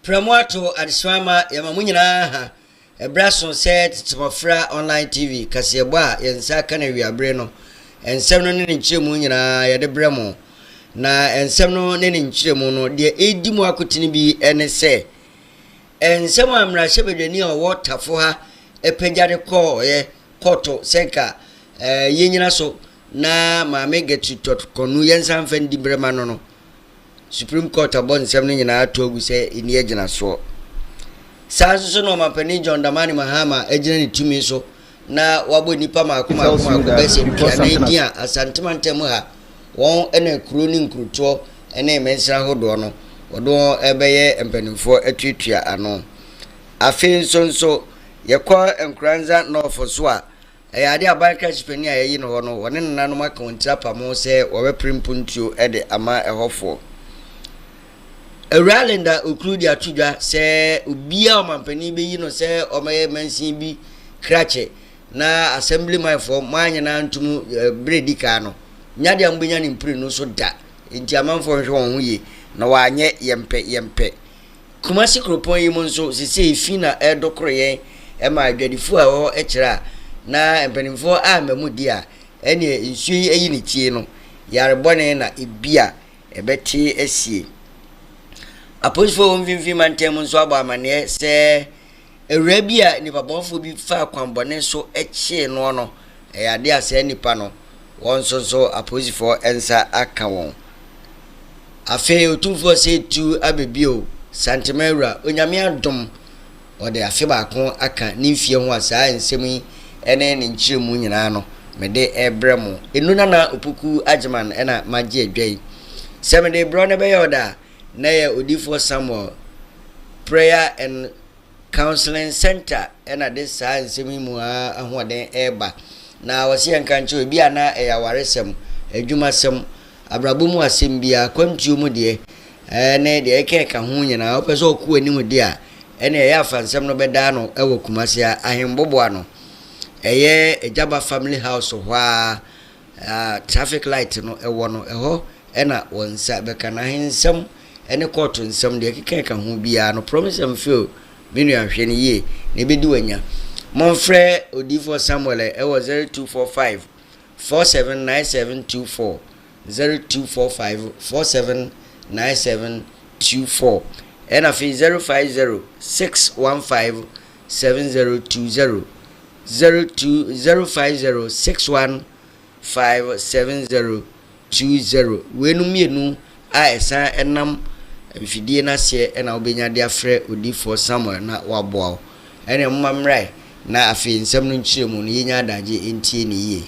Pramoato adiswama ya mamunyina ha ebraso set timofra online tv kasebo a yensa ka na wiabre no ensem no ne nkyeremu nyina ya de bremo na ensem no ne nkyeremu no de edi mu akotini bi ene se ensem amra hyebedwani owo tafo ha epegyade ko ye koto senka yenyina so na maame getu konu yensa mfandi brema no Supreme Court abon nsem no nyina atogu se eni agina so sanso no mapani John Dramani Mahama agina ni tumi so na wabo nipa makoma bese pia na edia asantemantam ha won ene kuro ni nkruto ene mensira hodo no wodo ebeye empanimfo atwetwea ano afi nso yekwa enkranza no foso a ade abarka chipeni a yeyi no hono wone nananom akaunti pamo se wobe primpuntuo ede ama ehofo Ralenda okrudi atudwa se obia omampani be yi no se omaye mansin bi krache na assemblyman for manya na ntum bredika no nyade ambenya ni mpire no so da enti amanfo hwe won huye na wanye yempe Kumasi kropon yi mo nso sese efi na edokroye e ma adwadifo a ho ekira na empanimfo a mamudi a ene nsuo yi ni tie no yarebone na ebia ebeti asie Apostle mvimvi mantem nso aba amane se ewrabia ni babonfo bi fa kwambone so eche no ade ase nipa no wonso apostle ensa aka won afi otumfo se tu abebio santemera onyame adom ode afi ba ko aka ni mfie ho asa ensem ene ne nkyiremu nyina no mede ebremu enu na opuku agman ena magye adwai semede bro ne be yoda na ye Odifo Samuel prayer and counseling center ena de saa nsemi mu ahoden eba na wasi ankanche obi ana eyawaresem adwumasem abrabomu asem bia kwantuo mu de ne de ekeka ho nyina opeso oku anim de a ene eya afansem no beda no ewo Kumasi ahembobo ano eye ejaba family house ho traffic light no ewo no eho ena wonsa beka na hensem ene court nsem de keka ho bia no promise am feel menu ahwe ne ye ne bedi wanya monfre Odifo Samuel ewo 0245 479724 0245 479724 ena fi 050 615 7020 050 615 7020 wenu mienu a esa enam mfidie na se ena obenya de afre Odifo Samuel na waboa ene mmamrai na afi nsem no nkyiremu no yenya adaje entie ne yie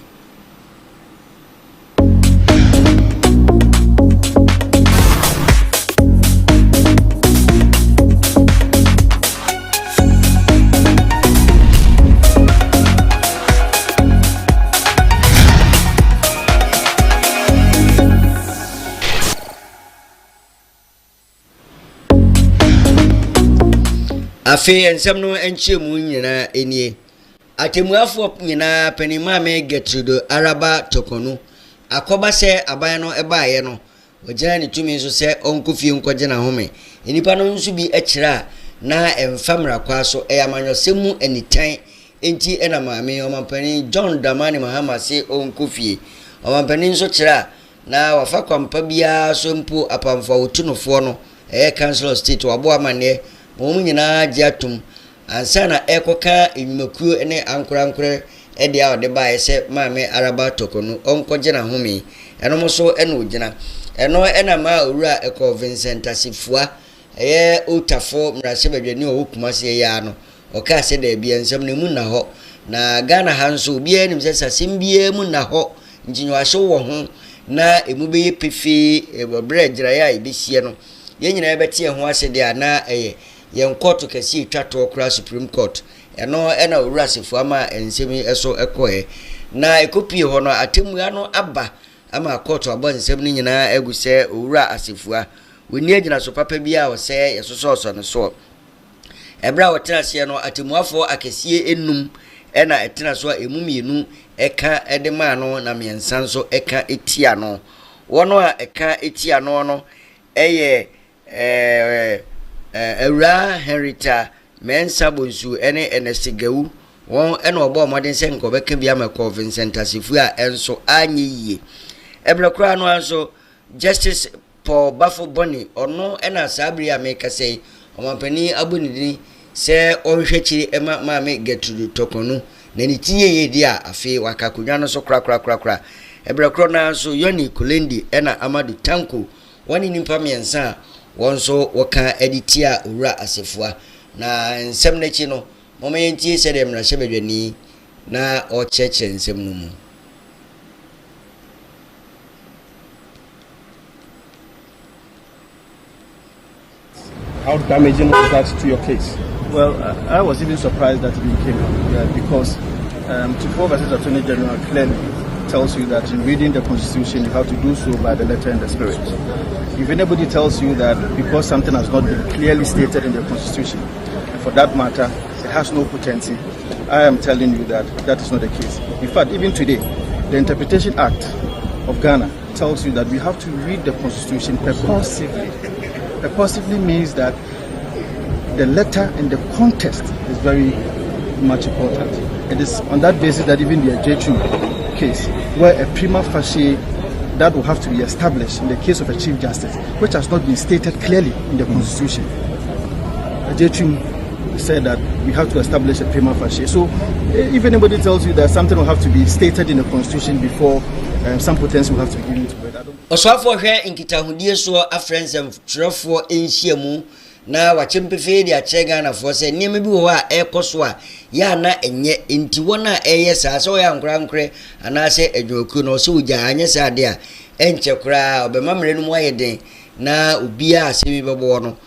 afi ensem no enchemu nyina enie atemuafo nyina panima me getrudo araba tokonu akoba se aban no ebaaye no ogina ni tumi nso se onkofie nkoje na home enipa no nso bi ekira na emfamra kwa so eyamanyosemu enitan enti ena maame omampani John Dramani Mahama se onkofie omampani nso kira na wafa kwampa bia so mpo apamfa otunofo no council state wabo amane mo nyina giatum ansa na ekoka enyimakuo ene ankora ede a ode ba ese maame araba tokonu onkoje na home eno mo so ene ogina eno ena ma owura eko Vincent Asifua otafo mrase badwani o Kumasi ya no oka se da bia nsem ne mu na ho na Ghana hanso bia enim se sasem bia mu na ho njinyo ahye wo ho na emu beye pefe ebre gira ya ibesie no ye nyina ebete ho ase de ana yen court kesi twato okra Supreme Court eno ena owura Asifua ma ensemi eso ekoe na ekopie ho no atemua no aba ama court abo nsem ni nyina eguse owura Asifua woni agina so papa bia wo se yesoso no so ebra wotena se no atemuafo akesie enum ena etena so emumienu eka edema no na miensan so eka etia no wono a eka etia no eye Ewura Henrita Mensa Bonsu ene Enesigewu won ene obo modern se nkobeka bia mako Vincent Asifu a enso anye yie eblekura no anso Justice Paul Bafo Boni ono ena sabri America say omampani abunidi se onhwechiri ema maame Gertrude Tokonu na ni tiye ye dia afi wakakunwa no so kra eblekura no anso Yoni Kulendi ena Amadu Tanko woni nimpa miensa wonso waka editia owura Asefua na nsem na chi no mama yentie se dem na hyebedwani na o cheche nsem no mu. How damaging was that to your case? Well, I was even surprised that it came out because Chief Overseas Attorney General clearly tells you that in reading the Constitution you have to do so by the letter and the spirit. If anybody tells you that because something has not been clearly stated in the Constitution, and for that matter, it has no potency, I am telling you that that is not the case. In fact, even today, the Interpretation Act of Ghana tells you that we have to read the Constitution purposively. Purposively means that the letter and the context is very much important. It is on that basis that even the Ejechu case, where a prima facie that will have to be established in the case of a Chief Justice, which has not been stated clearly in the Constitution. Ejechu said that we have to establish a prima facie. So if anybody tells you that something will have to be stated in the Constitution before some potency will have to be given to it, I don't. Oswafo hwe nkitahudie so afrensem trofo enhyiamu na wachempefe dia chega na fo se niam bi wo a ekoso a ya na enye enti wona eye sa so ya nkrankre ana se adwoku no so uja anye sa de a enche kra obemamre no mu ayeden na obia asemi bebo no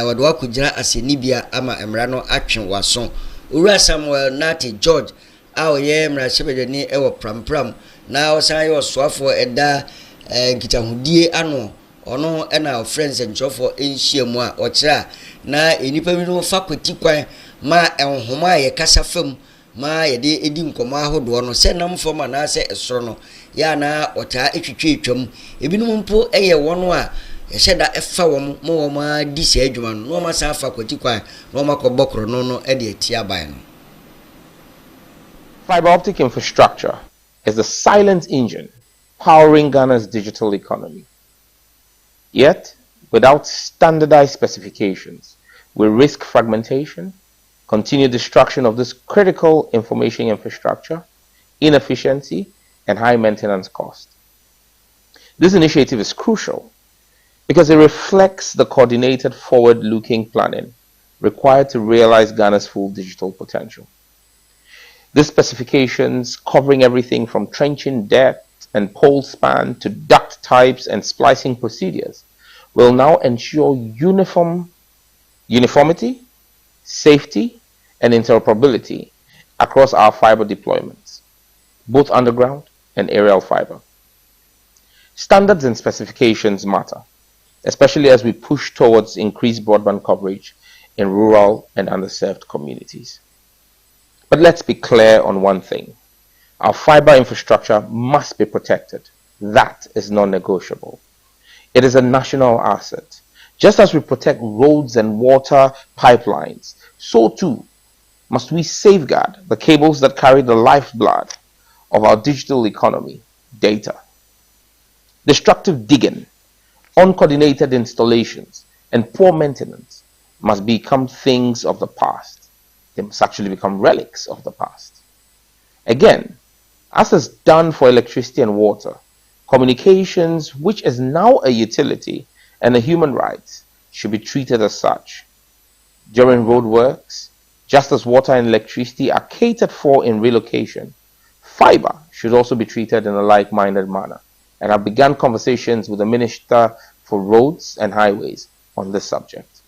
wode wakugina asenibia ama emra no atwe waso owura Samuel Nati George a oye emra hyebedani ewo prampram na osan ye oswafo eda nkitahudie ano ono ena friends and chofo enhyiamu a okira na enipa bi no faculty kwan ma enhoma ye kasa fam ma ye de edi nkomo ahodo no se nam fam na se esoro no ya na ota etwetwe etwam ebinom mpo eye wono a ye hyeda efa wom mo wo ma di se adwuma no ma sa faculty kwan no ma kobokro no e de tia ban no. Fiber optic infrastructure is the silent engine powering Ghana's digital economy. Yet, without standardized specifications, we risk fragmentation, continued destruction of this critical information infrastructure, inefficiency, and high maintenance cost. This initiative is crucial because it reflects the coordinated forward-looking planning required to realize Ghana's full digital potential. These specifications, covering everything from trenching depth and pole span to duct types and splicing procedures, will now ensure uniformity, safety, and interoperability across our fiber deployments, both underground and aerial fiber. Standards and specifications matter, especially as we push towards increased broadband coverage in rural and underserved communities. But let's be clear on one thing. Our fiber infrastructure must be protected. That is non-negotiable. It is a national asset. Just as we protect roads and water pipelines, so too must we safeguard the cables that carry the lifeblood of our digital economy, data. Destructive digging, uncoordinated installations, and poor maintenance must become things of the past. They must actually become relics of the past. Again, as is done for electricity and water, communications, which is now a utility and a human right, should be treated as such. During roadworks, just as water and electricity are catered for in relocation, fiber should also be treated in a like-minded manner, and I've begun conversations with the Minister for Roads and Highways on this subject.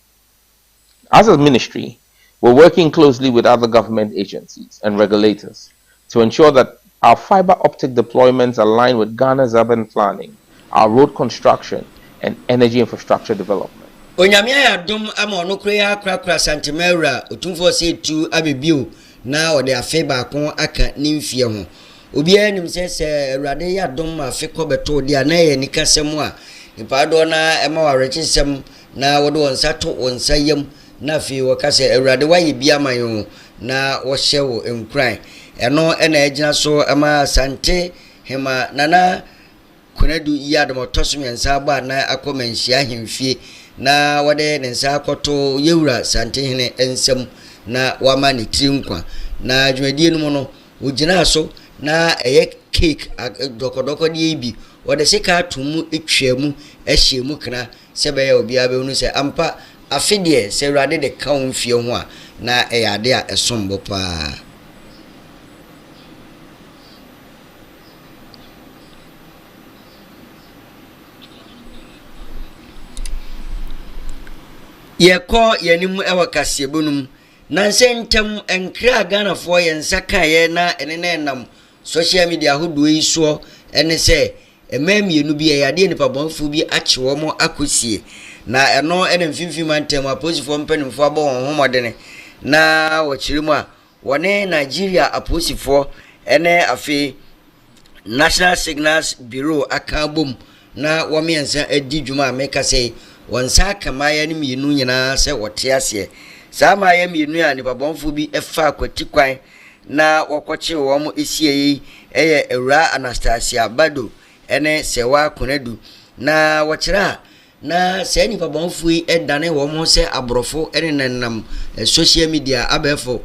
As a ministry, we're working closely with other government agencies and regulators to ensure that our fiber optic deployments align with Ghana's urban planning, our road construction, and energy infrastructure development. Onyamia ya dum ama onokre ya krakra santimera otumfo se tu abebio na ode afe ba kon aka nimfie ho obi anim se awrade ya dum afe ko beto de na ye nikasem a nipa do na ema warekisem na wode wonsa to wonsa yam na fi wakase awurade waye bia man na wo hye wo enkran eno ena agina so ama sante hema nana kunadu yadom tosom yansa ba na akomanhia hemfie na wode ne nsa akoto yewura sante hene ensem na wama ne trinkwa na dwumadie no no wogina so na eye cake dokodoko die bi wode sika atumu etwamu ehyemu kana sebe ya obi abehunu se ampa afidie se urade de kaun fie ho a na eyade a esombo pa yeko yenim ewa kasebunum nansentem enkra Ghana fo yensa kaye na enene nam social media hodo yi so ene se emamienu bi eyade nipa bonfu bi achewo mo akosie na eno ene mfimfim mantem aposifo mpanimfo abo honhomodene na wachirimu a wone Nigeria aposifo ene afi National Signals Bureau akabom na womiensa adi dwuma meka sei wonsa kamaya ne mienu nyina se wote ase sama ya mienu ya nipa bonfu bi efa akwati na wokoche wo mo esie yi eye Ewura Anastasia Bado ene sewa kunadu na wachira na se nipa bonfu yi edane wo mo se abrofo ene nanam social media abefo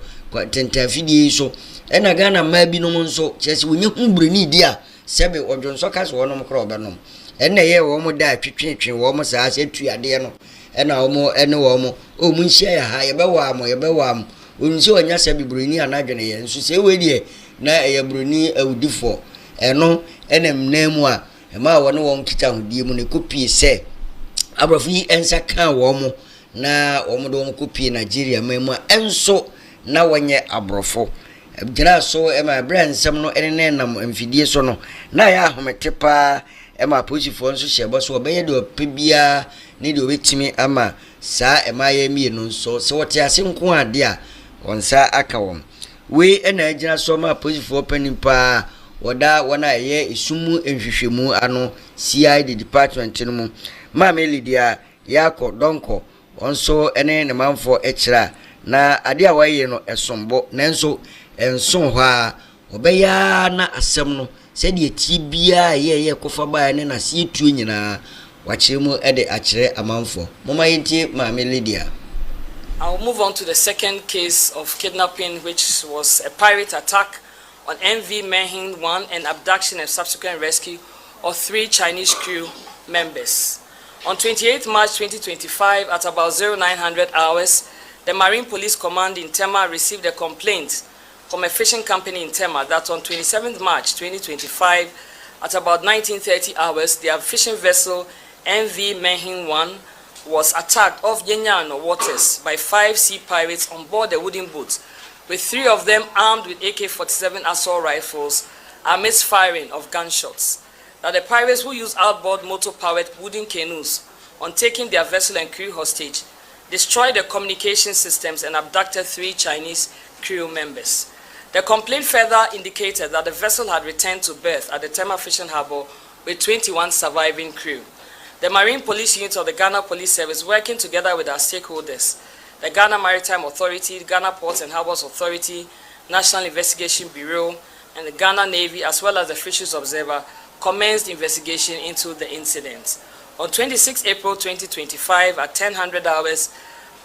tentafidi so ena Ghana ma bi no mo nso chese wonye humbreni dia sebe odwonso kaso wono mo kro obenom ene ye wo mo da twetwetwe wo mo saa se tuade no ena wo mo ene wo mo o mu nhia ya ha ye be wa mo onse onya se bibroni anadwene ye nso se we die na eye broni awudifo eno enem namu a ma wo no won kita hodie mu ne kopie se abrafi ensa kan wo mo na wo mo do mo kopie Nigeria mamu enso na wonye abrofo gina so ema bransam no ene nam amfidie so no na ya ahometepa ema posifo nso hyebo so obeye de opebia ne de obetimi ama saa ema ya mienu nso se wote ase nko ade a wonsa aka won we ena agina so ma posifo panimpa woda wona ye isumu enhwehwemu ano CID department no mu ma melidia yako donko onso ene ne manfo ekira na ade a waye no esombo nanso enso ho a obeya na asem no se de tibia ye kofa ba ne na se tuo nyina wachiremu ede akire amanfo moma yenti ma melidia. I'll move on to the second case of kidnapping, which was a pirate attack on MV Menghin 1 and abduction and subsequent rescue of 3 Chinese crew members. On 28 March 2025, at about 0900 hours, the Marine Police Command in Tema received a complaint from a fishing company in Tema that on 27 March 2025, at about 1930 hours, their fishing vessel MV Menghin 1 was attacked off Yenyano waters by 5 sea pirates on board a wooden boat, with 3 of them armed with AK-47 assault rifles amidst firing of gunshots. That the pirates, who used outboard motor-powered wooden canoes on taking their vessel and crew hostage, destroyed the communication systems and abducted 3 Chinese crew members. The complaint further indicated that the vessel had returned to berth at the Tema Fishing Harbour with 21 surviving crew. The Marine Police Unit of the Ghana Police Service, working together with our stakeholders, the Ghana Maritime Authority, Ghana Ports and Harbours Authority, National Investigation Bureau, and the Ghana Navy, as well as the Fisheries Observer, commenced investigation into the incident. On 26 April 2025, at 10:00 hours,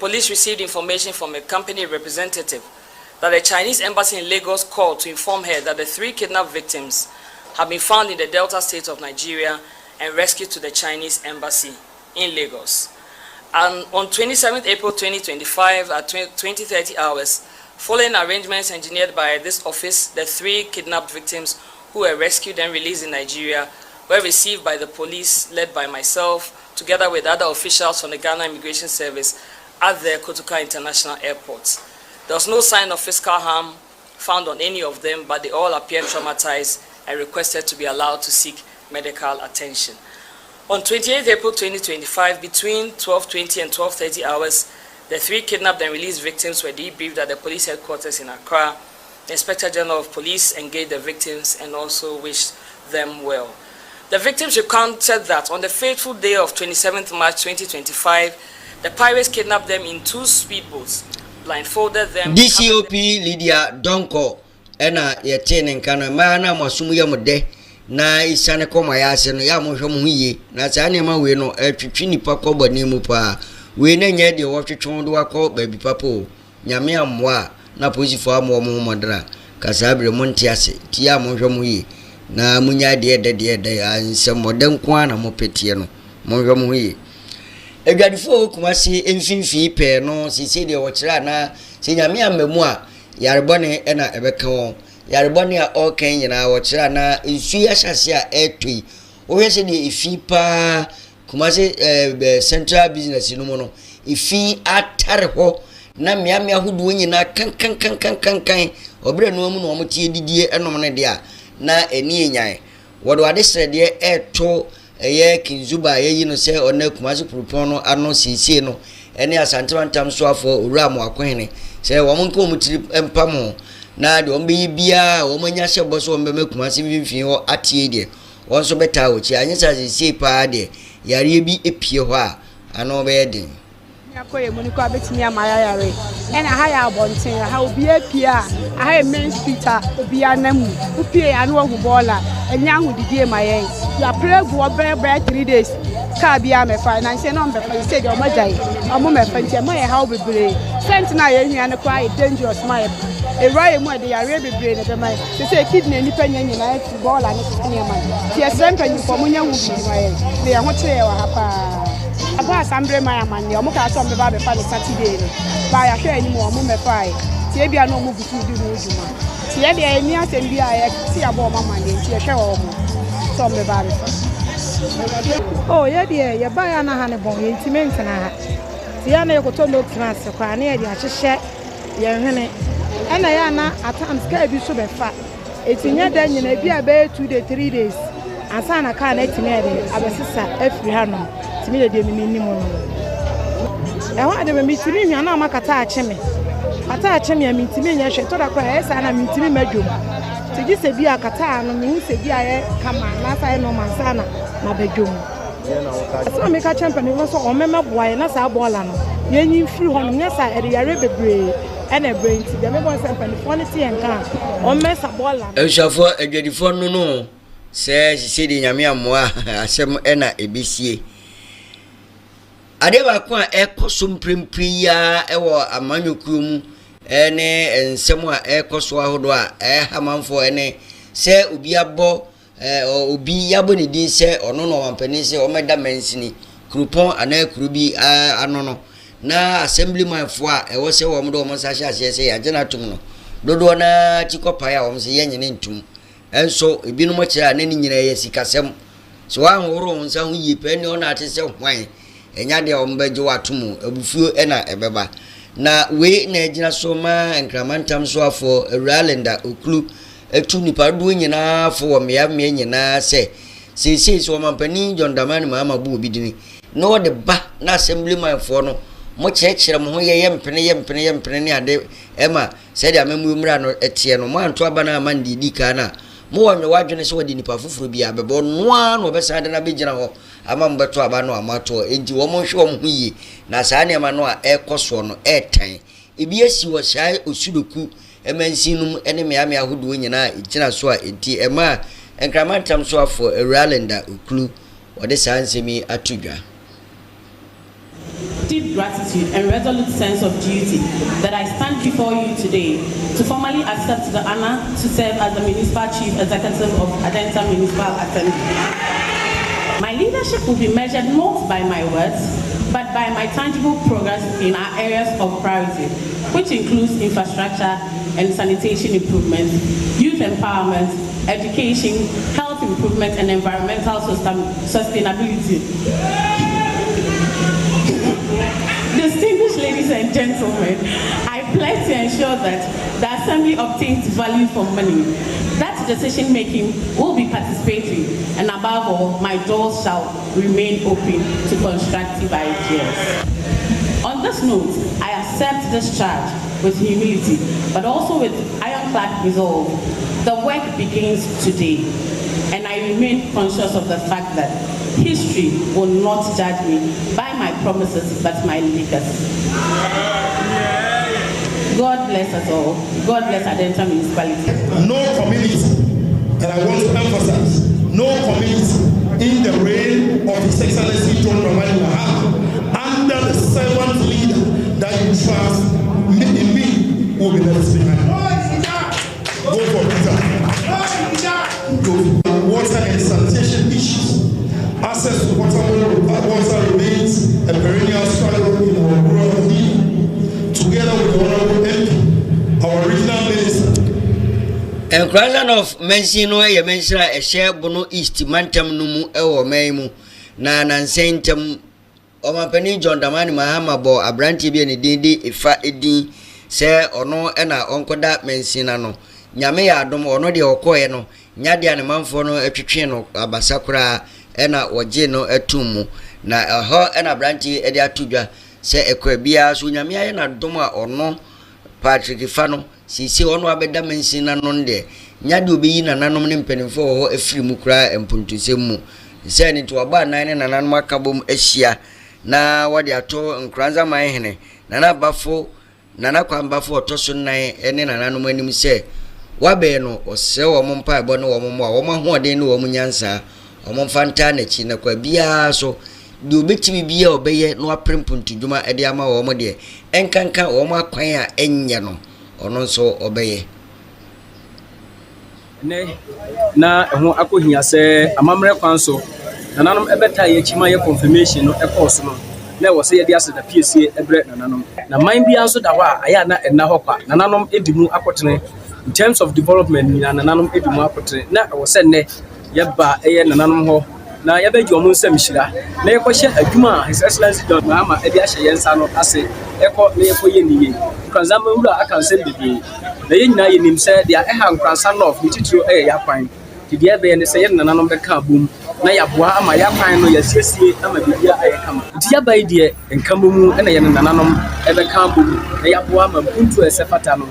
police received information from a company representative that the Chinese embassy in Lagos called to inform her that the 3 kidnapped victims have been found in the Delta State of Nigeria and rescued to the Chinese embassy in Lagos. And on 27 April 2025 at 20:30 hours, following arrangements engineered by this office, the 3 kidnapped victims who were rescued and released in Nigeria were received by the police, led by myself, together with other officials from the Ghana Immigration Service at the Kotoka International Airport. There was no sign of physical harm found on any of them, but they all appeared traumatized and requested to be allowed to seek medical attention. On 28 April 2025, between 12:20 and 12:30 hours, the 3 kidnapped and released victims were debriefed at the police headquarters in Accra. The Inspector General of Police engaged the victims and also wished them well. The victims recounted that on the fateful day of 27th March 2025, The pirates kidnapped them in 2 speedboats, blindfolded them. DCOP Lydia Donko ena yetene nkana mana masumu ya mode na isane koma ya ase no ya mohwe mo hiye na saa ne ma we no atwitwi nipa kɔbɔ ne mu pa we na nya de wo twetwe do akɔ baabi papo nyame amwa na posifo amwo mo modra kasabre mo ntiase ti ya mohwe mo hiye na munya de ansem moden kwa na mo petie no mohwe mo hiye edwadifo kumasi emfinfi pe no sisi de wo kira na se nyame amamu a yarebɔne ena ebeka won yarebɔne a okan nyina wo kira na nsu ya hyase a etui wo yese de ifi pa kumase central business no mo no ifi atare ho na miame ahodo nyina kan obre no mu no mo tie didie enom ne de a na eni enyan wodo ade srede eto eye kinzuba yeyi no se ona kumase propon no ano sisi no ene asantemantam so afo owura mo akwene se wo mo nko mo tiri empam na de ombe bia wo manya hye boso ombe mekumase mfimfin ho atie de won so beta wo chi anyesa sisi pa de yare bi epie ho a ano be den akoye mu ni ko abetimi amaya yare ena ha ya abonten ha obi epia ha main street a obi anamu upie anu ohu bola enya hu didie mayen ya pregu obre 3 days ka bia me finance no mbe fa say de omajai omo me fa ntia maye ha obebre sent na ye hia ne kwa dangerous maye e roye mu de yare bebre ne be maye say kidney ni panya nyina e bola ne ne maye ti esrempa ni ko munya hu bi maye de ya ho kire wa ha pa aba assembly my amani omo ka so mbeba be fa the Saturday ni ba ya hwe ani mo omo me fa e tie bia no omo butu di no ejuma tie de ani asem bia ya ti aba omo amani tie hwe omo so mbeba be fa oh ye de ye ba ya na ha ne bon ye intimate na ha tie na ye ko to no trans kwa na ye de ahyehye ye hwene ena ya na atams ka bi so be fa etinye da nyina bia be 2 day 3 days asa na ka na etinye de abesisa afiri ha no mi de mi ni mo no e wa de mi tiri nwa na makata acheme mi timi nya hwe to da kwa e sa na mi timi madwom ti gi se bi akata no mi hu se bi aye kama na sa no mansa na badwom so mi ka champion ni so o mema boaye na sa bola no ye nyi firi ho no nya sa e yare bebre e na brain ti de me bon champion quality en kan o mesa bola e shafo edwadifo no se de nyame amoa asem e na ebisie ade ba ko a ekoso mprempri ya ewo amanyokuo mu ene ensem a ekoso ahodo a hamanfo ene se obi abo obi yabo ne din se ono no wampani se o meda mansini krupon ana krubi anono na assemblyman fo a ewo se wo mdo mo sa hye se ya gena tum no dodo na chikopa ya wo se yenyene ntum enso ebi no mo kira na ni nyina ye sikasem so wa horo nsa hu yipe ne ona ate se hwan enya de ombeje watumu abufuo ena ebeba na we na ejina so ma enkramantam so afo Ralenda oklu etu nipa do nyina afo wo mea nyina se so mampani John Dramani Mahama bu obidini no de ba na assemblyman fo no mo kyekere mo ho ye mpene ne ade ema se de amemu mura no etie no mo anto aba na amandi di kana mo wonwe wadwene se wodi nipa fufuru bi abebo noa no obesa de na begina ho ama mbeto aba no amato enti wo mo hwe wo ho yi na saa ne ma no a ekoso no etan ebi esi wo sai osudoku emansinum ene meame ahodo nyina igina so a enti ema enkramantam so afo Ralenda oklu wode saa nsemi atudwa. Deep gratitude and resolute sense of duty that I stand before you today to formally accept the honor to serve as the Municipal Chief Executive of Adenta Municipal Assembly. My leadership will be measured not by my words, but by my tangible progress in our areas of priority, which includes infrastructure and sanitation improvement, youth empowerment, education, health improvement, and environmental sustainability. Distinguished ladies and gentlemen, I pledge to ensure that the Assembly obtains value for money, that decision-making will be participatory, and above all, my doors shall remain open to constructive ideas. On this note, I accept this charge with humility, but also with ironclad resolve. The work begins today, and I remain conscious of the fact that history will not judge me by my promises, but my legacy. God bless us all. God bless Adenta Municipality. No community, and I want to emphasize, no community in the reign of His Excellency John Dramani Mahama, under the servant leader that you trust in me, will be left behind. Go for Peter. Water and sanitation issues. Access to water remains a perennial struggle in our rural community. Together with the Honorable MP, our regional minister. And Crown of Mensino, a mention a share Bono East, Mantam Numu, or Maimu, Nan Saintum, or my penny John Dramani Mahama, bo a branty be any dindi, if fat edi, say or no, and our uncle that Mensinano. Nyamea dom or no de okoeno, Nyadia and Manfono, a Chichino, a Basakura, and a Wajeno, a Tumu, na a ho and a branty, Edia Tuja, say a Quebia, Sunyamia and a Doma or no, Patrick Fano. Si ono abeda mensina nonde nyadu bi na nanom ne mpanimfo ho afiri mu kra empuntusemu se ni to aba nan ne nanom akabom ahia na wode ato nkranza man hene nana bafo nana kwambafo otoso nan ene nanom anim se wabe no ose wo mpa ebo ne wo mo a wo mahoden ne wo nyansa wo mfanta na chi na kwa bia so de obetimi bia obeye no aprempuntuduma ede ama wo mo de enkanka wo makwan a enye no ono so obeye ne na ho akohia se amamre kwan so nananom ebeta ye chima ye confirmation no ekos no na wo se ye dia se da PSA ebre nananom na man bia so da wa aya na enna hokwa nananom edimu akotene in terms of development ni nananom edimu akotene na wo se ne ye ba eye nananom ho na ye beji omo nsam hira na ye ko hye adwuma His Excellency John Mahama e dia hye yensa no ase eko na ye ko ye niye kwanzama wura aka nsem bebe na ye nyina ye nim se dia eha nkwansa north ni titiro ya kwan ti dia be ne se ye nananom be ka bom na ya boa ama ya kwan no ya siesie ama bibia aye kama ti ya bai die nkamomu na ye nananom e be ka bom na ya boa ama mpuntu esefata no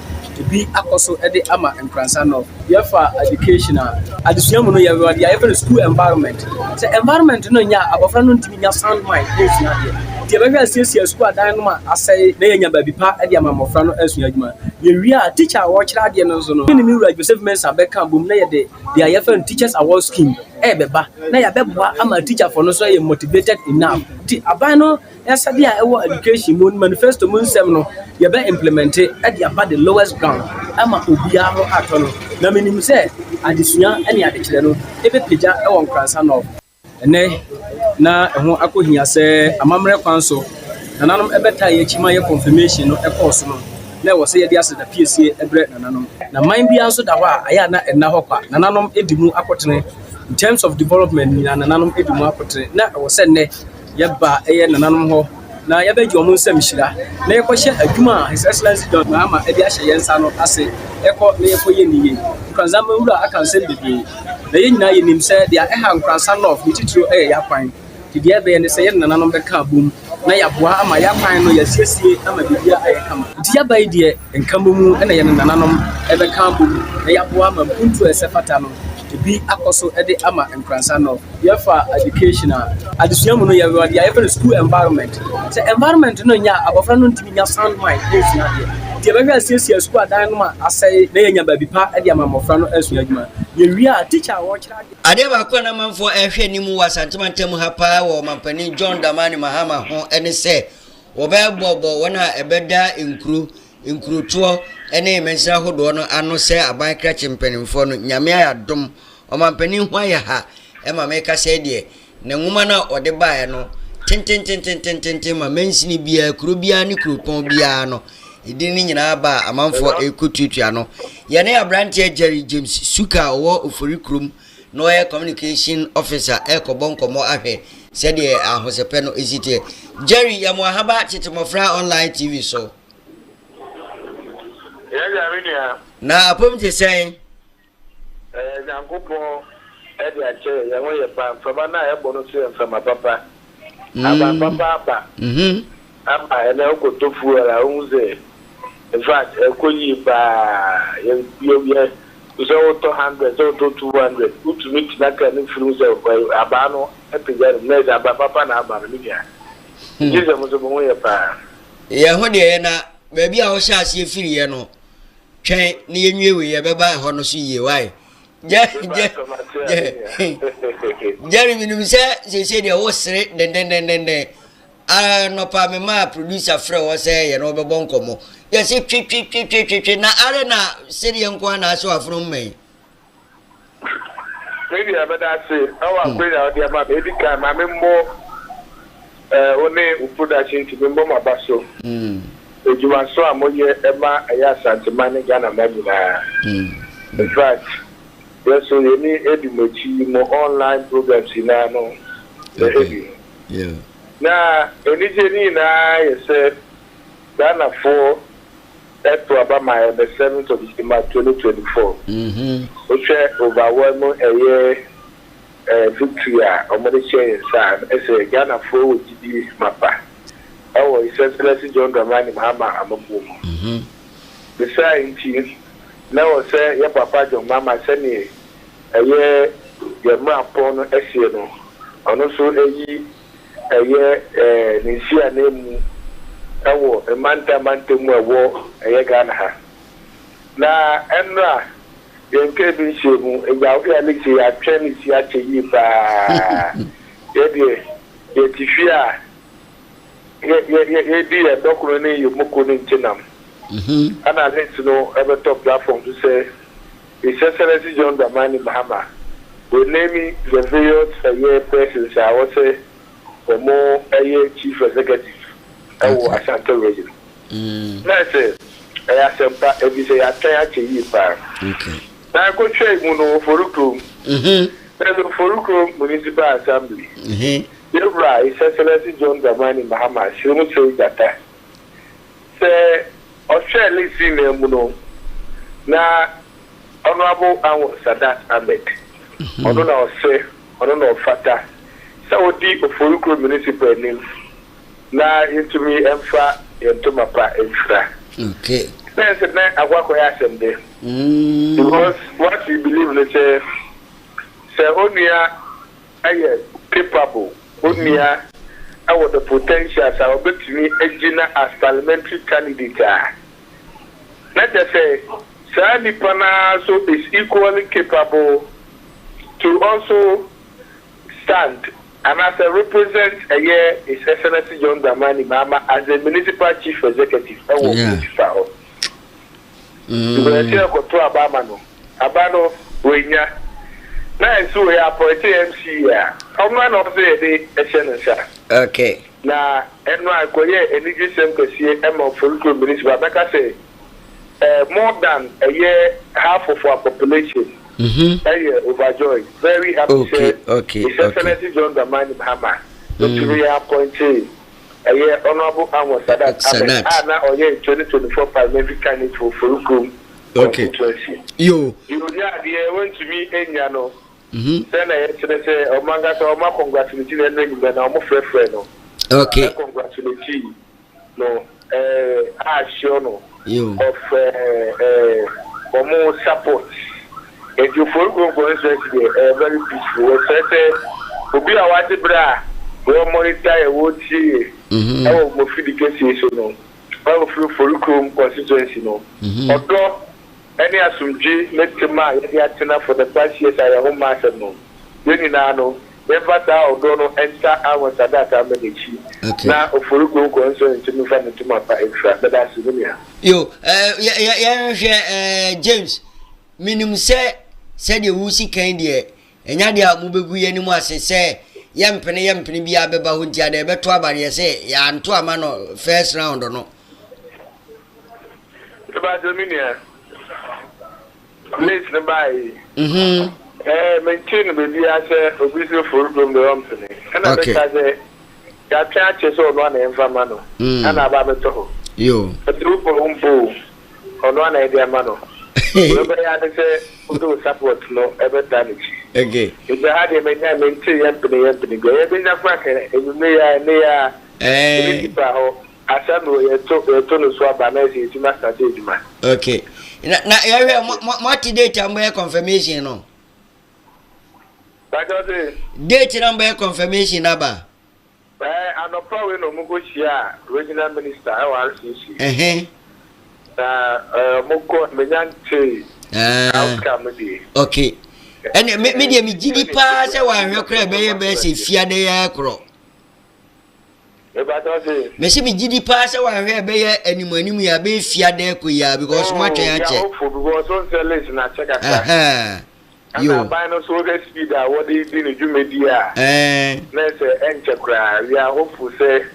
bi akoso ede ama nkransa no yefa education adesuamu no yewa dia yefa school environment so environment no nya abofra no ntimi nya sound mind esua dia be hwa siesie school adan no ma asai na yenya babi pa ede ama mofra no esua adwuma ye wia teacher wo kira de no so no ni mi wura Joseph Mensa be kan bom na ye de dia yefa teachers award scheme beba na ya beboa ama teacher for no so ye motivated enough ti aban no yasa dia ewo education mun manifesto mun sem no ye be implement e dia ba the lowest ground ama obia ho atono na minim se adesua ene adekire no ebe peja ewo nkransa no ene na ho akohia se amamre kwan so nananom ebeta ye chima ye confirmation no ekos no na wo se ye dia se da PSA ebre nananom na man bia so da wa aya na enna hokwa nananom edimu akotene in terms of development ni nananom edimu akotene na wo se ne ye ba eye nananom ho na ya beji omo nsam hira na ye ko hye adwuma His Excellency John Mahama e dia hye yensa no ase eko na ye ko ye niye kwanzama wura aka nsem bebe na ye nyina ye nim se dia eha nkransa north ni titiro ya kwan ti dia be ne se ye nananom be ka bom na ya boa ama ya kwan no ya siesie ama bibia aye kama ti ya bai die nkamomu na ye nananom e be ka bom na ya boa ama mpuntu esefata no to be akoso ede ama nkransa no yefa education adesuamu no yewa dia yefa school environment so environment no nya abofra no ntimi nya sound mind esua dia be hwa siesie school adan no ma asai na yenya babi pa ede ama mofra no esua adwuma ye wia teacher wo kira ade ba kwa na manfo ehwe ni mu wasantemantam hapa wo mampani John Dramani Mahama ho ene se wo be bobo wona ebeda nkuru tuo ene mensa hodo no ano se aban krache mpanimfo no nyame ayadom o mampani ho ya ha e ma meka se de na nwuma na ode bae no tenten ma mensini bia kuro bia ni kuro pon bia no idin ni nyina ba amanfo ekututua no ye ne abrante Jerry James Suka wo ofori krum no ye communication officer ekobonkomo ahwe se de ahosepe no ezite Jerry ya mo haba chitimofra online TV so na apom te sen nyankopo e de ache ya wo ye pa mfama na e bono so mfama papa aba papa aba ele okotofu ala unze in fact ekonyi pa ye so to 100 so to 200 to meet na kan influence aba no apija no na aba papa na aba no bia Jesus mo so mo ye pa ye ho de na ba bia wo sha ase efiri ye no twen ne yenwie we ye beba ho no so ye why Jerry minum se de wo sere den no pa me ma producer frɛ wo se ye no be bon komo ye se twi na are na se de nko na so afro mmai maybe abada say our prayer out there ma baby can ma me mo one production to be mo ma baso ejuma so amoye ema eya santimane Ghana mabina in fact yes so you need edimochi mo online programs ina no yeah na onijeni na yes Ghana for that to about my the 7th of December 2024 which overwhelming a year victory omode share san as Ghana for with the mapa our Excellency John Dramani Mahama Amabumo the science now say your papa John Mama send a year your mapon no ono so eyi eye nisia nemu ewo manta mu ewo eye Ghana ha na enra yenke bi shemu eya o ya leki ya twani si ache yi pa ye tifia ye di e dokuro ni yomoko ni ntinam ana let no ebe top platform to say His Excellency John Dramani Mahama will name the various persons I was say for more chief executive Ashanti region. Now say I asempa every say I try to yi pa. Okay. Now go check muno Forukrum. There's a Forukrum Municipal Assembly. Debra His Excellency John Dramani Mahama Shimu say that say Australia senior muno na Honorable Anwar Sadat Ahmed. I don't know say I don't know fata. So di Forukrum Municipal name. Na into me emfa into mapa infra. Okay. There's a night I there. Because what we believe is say Onia I capable. Onia I want the potential I will bet me Egina as parliamentary candidate. Let us say Sani Pana so is equally capable to also stand and as a represent a year His Excellency John Dramani Mahama as a municipal chief executive. Because here go to Abano Wenya. Now so we appoint MC here. How man of the SNSA. Okay. Now and I go here and you same question of Forukrum municipal because say more than a year half of our population. Overjoyed. Very happy to say His Excellency John Dramani Mahama to be appointed a year Honorable Anwar Sadat Ahmed now or 2024 parliamentary candidate for Forukrum. Okay. You went to me Enyano. Then I say Omanga so ma congratulate you and na omo frefre no. Okay. Congratulate you. No sure no. You of more support. And you Forukrum constituency very peaceful. Say obi a wate bra we monitor e wo tie. I mo fi the case so no. I will Forukrum constituency no. Odo any asumji metima yedi atena for the past years I home master no. Yeni na no. Never ta odo no enter our data manage. Na Forukrum constituency me fa into my extra. That's it. Yo James minimum say said the wusi kan de enya de amubegu ye ni mu ase say yempene bia beba ho ntia de beto abare say ya nto ama no first round no ba Dominia let's buy maintain be bia say obisi Forukrum the company and I say ya try to so no na emfa ma no ana ba beto ho yo through for umpo ono na e dia ma no we ya de say do support no ever damage. Okay. If you had a maintain yempene go. You be na frank and me ya asano ye to no so aba na say ti master dey man. Okay. Na what date am confirmation no? Date number confirmation number. I no problem no mugo share regional minister RCC. Mugo menyanche. Outcome di. Okay. And me dey me gidi pa say wan hwe kra be say fiade ya kro. Me say me gidi pa say wan hwe be animu ya be fiade ko ya because ma twen ache. Because on sellers na check aka. Yo. And buy no so the speed what they do in Jumedia. Let's check cry. We are hopeful say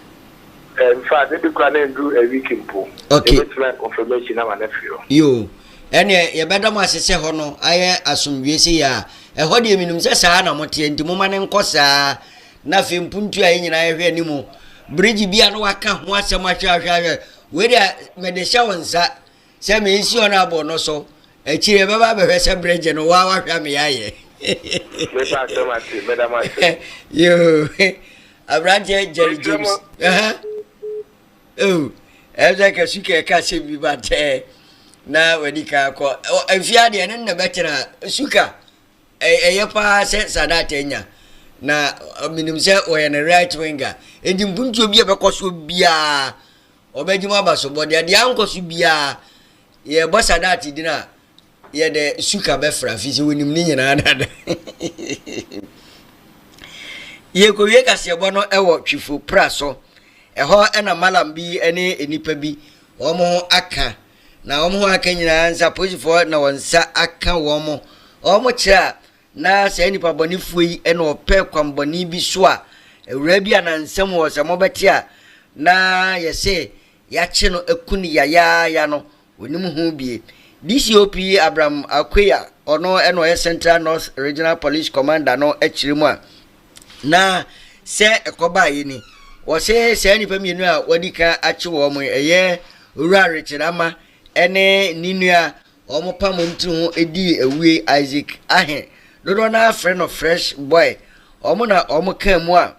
in fact they can do a week in pool. Okay. Confirmation na nephew. Yo. Ene ye beda mo asese ho no aye asomdwe se ya e ho de minum se saa na mote enti mo mane nkosa na fe mpuntu aye nyina ye hwe animu bridge bia no waka ho asem ahwe we dia me de sha wonsa se me nsi ona abo no so e chire beba be hwe se bridge no wa hwa me yaye me pa so mati me da mati yo Abrante Jerry James oh eza ka suke ka se bi bate na wadika ko afiade ene na betena suka eyepa se sadata enya na minim se oye ne right winger endi mbuntu obi ebekoso bia obejuma baso bode de ankoso bia ye bossa that dina ye de suka be fra fi se wonim ni nyina dada ye ko ye kase bono ewo twifo praso eho ena malam bi ene enipa bi omo aka na omo aka nyina nsa posifo na wonsa aka womo omo kira na se enipa bonifu yi ena ope kwamboni bi so a ewura bi anansam wo se mobeti a na yese ya che no ekuni ya no onim hu bie DCOP Abraham Akwea ono eno ye Central North Regional Police Commander no ekirimu a na se ekoba yi ni wo se nipa mienu a wadika ache wo mo eye owura rechirama ene ninua omo pamo ntu edi ewie Isaac ahe dodo na friend of fresh boy omo na omo kan mu a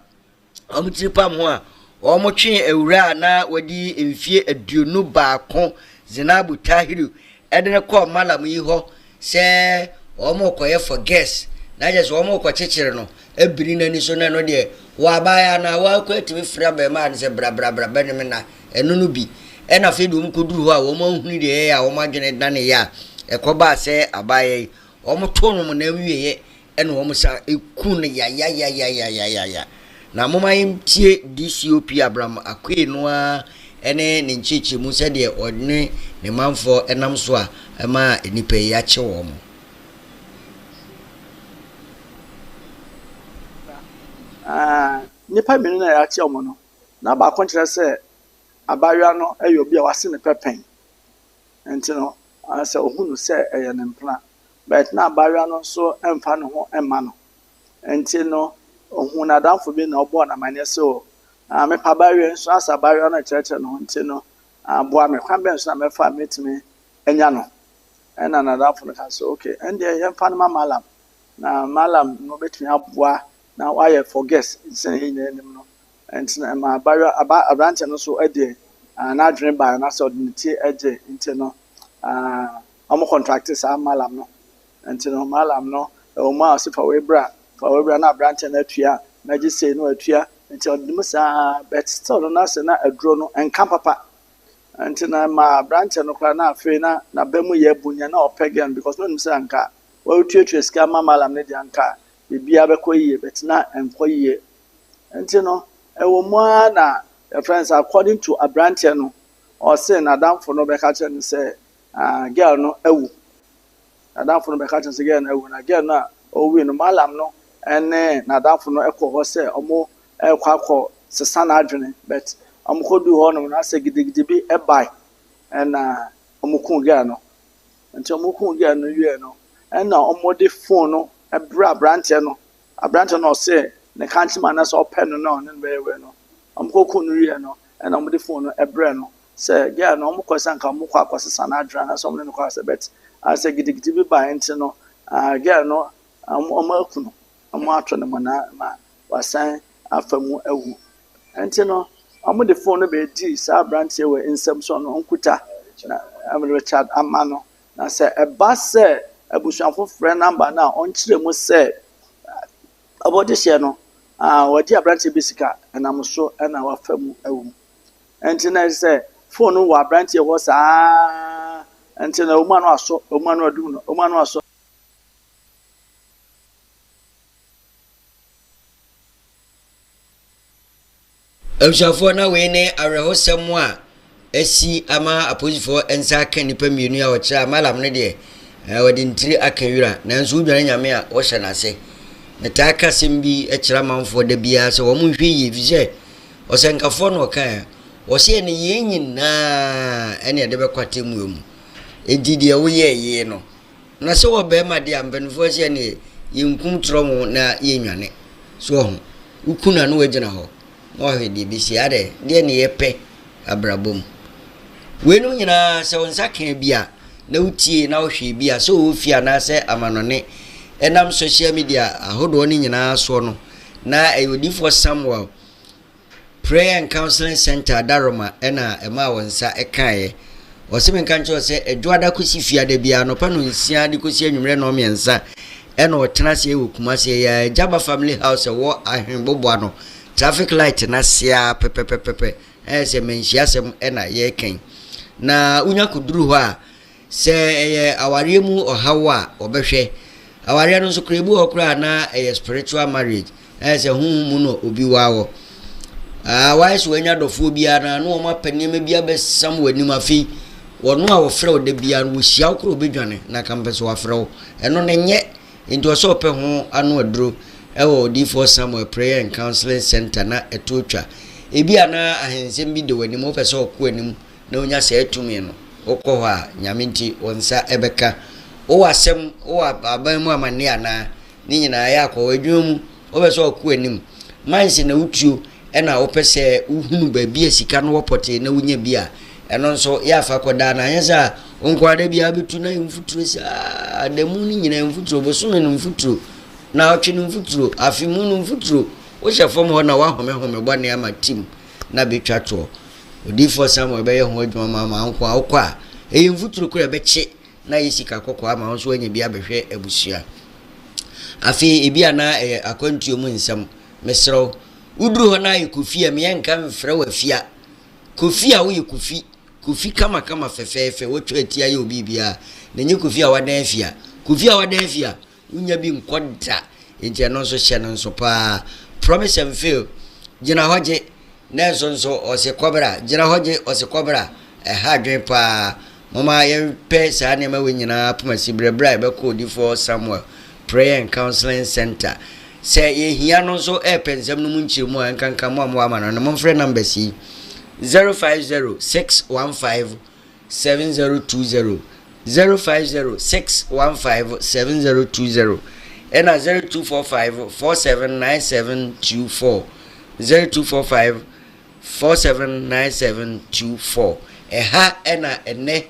omo tripam ho a omo twen ewura na wadi emfie aduonu baako Zinabu Tahiru edene ko malam yi ho se omo koye for guest na je so omo ko chechire no ebiri na ni so na no de wa baya na wa ko etimi fra be ma se bra be ne me na enu no bi ena fe dum ko duru ho a wo ma huni de ya wo ma gene dane ya ekoba se abaye omo tonu na wiye ena wo sa eku ne ya na mo mai tie DCOP Abraham Akwe no a ene ne nchichi mu se de odne ne manfo enam so a ema enipa ya che wo mo nipa menu na ya che wo no na ba kontre se abaria no eyo bia wase ne pepen enti no ase ohunu se eye ne mpla but na abaria no so emfa no ho emma no enti no ohun na danfo bi na obo na mane so me pa abaria so asa abaria no cheche no enti no aboa me kwan ben so na me fa metime enya no ena na danfo no ka so okay and ye emfa no malam na malam no betumi aboa na why for guest say enim no enti na ma abaria abrante no so ede na adwene ba na so odiniti eje enti no omo contract sa malam no enti no malam no o ma so fa webra na abrante na atua na ji say no atua enti odim sa but still no say na adro no enka papa enti na ma abrante no kra na afi na bemu ye bunya na opegen because no nim say anka wa utuatua sika malam ne di anka bibia be koyiye but na enkoyiye enti no ewo mu na friends according to abrante no or say na damfo no be ka chen say girl no ewu na damfo no be ka chen say girl no ewu na girl na owi no malam no ene na damfo no ekọ say omo ekọ sesa na adwene but omo kodu ho no na say gidigidi bi ebai na omo kun girl no enti omo kun girl no wie no na omo de phone no ebra abrante no say ne kanti man na so pen no ne be we no amkoku no wie no na omo de phone no ebre no say girl no omo kwasa nka omo kwa akwasesa na adra na so omo ne kwa say bet say gidigidi bi ba enti no girl no omo aku no omo atro ne mana ma wasan afamu ewu enti no omo de phone no be di sa abrante we insem so no onkuta na Richard Amano na say eba say abusuafo frɛ number na on kire mu say about this year no what dear branch bisika and I'm so and our family and I say phone no branch was until a woman was so a man was so Obsafo na we ne arehosem a esi ama aposifo ensa ka nipa mienu a wokyerɛ malam ne de wadi ntiri akawira nanso udwane nyame a wo hye na se meta aka sem bi ekyerɛ manfo da bia se wo munhwe yi fije osenkafo no ka wo se ne yenyina ene de bekwate mu enti de wo ye no na se wo be ma de ambenfo se ne yinkum tromo na yenwane so ho ukuna no wagina ho no hwede bi si ade de ne yepe abrabom we no nyina se wonsa kan bia na utie na ohwe bia so ofia na se amanone enam social media ahodo ni nyina so no na ayodifo Samuel Prayer and Counseling Center Daroma ena ema wonsa ekaye woseme kan cho se edwada kosi fia da bia no pa no nsia de kosi anwumre no miensa ena otena se ewukuma se ya Jaba Family House wo ahwenbobo ano traffic light na sia pepepepepe se menhia sem ena ye ken na unya kuduru ho a se aware mu ohawa obehwe aware no so krebu okra na spiritual marriage se humu no obi wawo why so enya dofo bia na no ma panime bia be sam wanim afi wono a wo frɛ de bia no hia okro obedwane na kampeso wa frɛ eno ne nye into so pe ho anu aduro ewo D4 Samuel Prayer and Counseling Center na etotwa ebia na ahensem bi de wanim ope so okko anim na onya se etumi no okɔ hɔ a nyame nti wonsa ebeka o wasem o aban mu amane ana ni nyina ya akɔ wadwum ope so okko anim mansi na utuo ena opese uhunu ba bia sika no wopote na wunya bia eno nso ya fa koda na yesa onkwade bia betu na mfuturo sa adamu ni nyina mfuturo bosume no mfuturo na otwe no mfuturo afimu no mfuturo wo hyefom ho na wahome bone ama tim na betwa to D4 Samuel be ye ho adwuma ma anko akwa eyi mfuturo kura beche na yesika kokko ama nso anya bia behwe abusua afi ebia na akwantuo mu nsam mesro uduru ho na yekufia me yanka mfrɛ wa fia kofia wo kofi kama fefefe wo twatia ye obi bia na nye kofia wadan fia unya bi nkoda enti no so hye no so pa promise and fail gina hoje na so ose kobra gina hoje ose kobra ha dwen pa mama ye pe sa ne ma wenyina pomasi brebra be ko D4 Samuel Prayer and Counseling Center say ye hia no so pensem no munchiri mu ankanka mu ama no mo frɛ number si 0506157020 0506157020 and 0245479724 0245479724 ha ena ene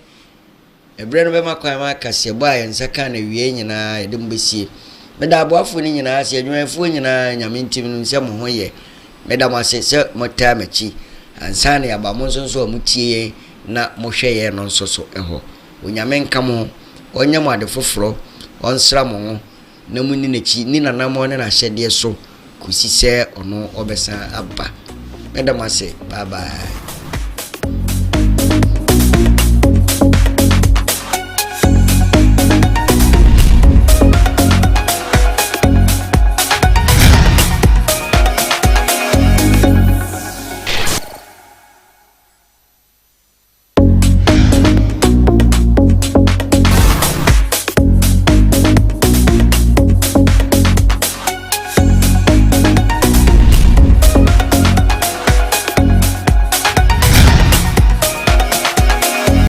ebre no be makwa ma kase ba ya nsaka na wie nyina edem besie meda aboafo ni nyina se adwumanfo nyina nyame ntim no nsem ho ye meda mo ase se mota machi ansa na yaba mo nso amutie na mo hwe ye no nso so eho onyame nka mo onyam ade foforo onsra mo na muni nachi ni nanamo ne na hyede so kusi se ono obesa aba meda mo ase bye bye.